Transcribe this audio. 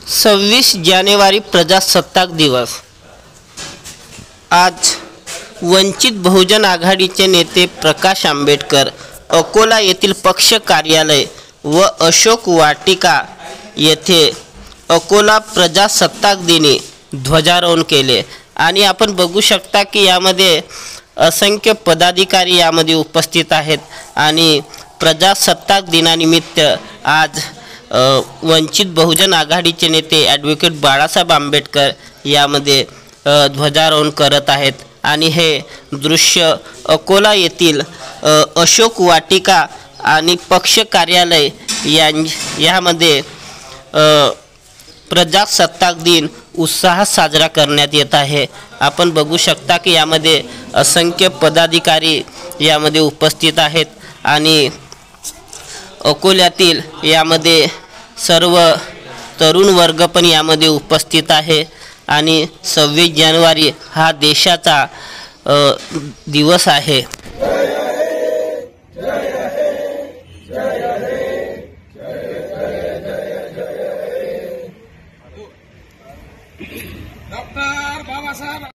26 जानेवारी प्रजासत्ताक दिवस। आज वंचित बहुजन आघाडीचे नेते प्रकाश आंबेडकर अकोला येथील पक्ष कार्यालय व अशोक वाटिका येथे अकोला प्रजासत्ताक दिनी ध्वजारोहण केले आणि आपण बघू शकता की यामध्ये असंख्य पदाधिकारी यामध्ये उपस्थित आहेत आणि प्रजासत्ताक दिनानिमित्त आज वंचित बहुजन आघाडीचे नेते ॲडव्होकेट बाळासाहेब आंबेडकर यामध्ये ध्वजारोहण करत आहेत आणि हे दृश्य अकोला येथील अशोक वाटिका आणि पक्ष कार्यालय यामध्ये प्रजासत्ताक दिन उत्साहात साजरा करण्यात येत आहे। आपण बघू शकता की यामध्ये असंख्य पदाधिकारी यामध्ये उपस्थित आहेत आणि अकोल्यातील यामध्ये सर्व तरुण वर्ग पण यामध्ये उपस्थित आहे आणि 26 जानेवारी हा देशाचा दिवस आहे। डॉक्टर बाबासाहेब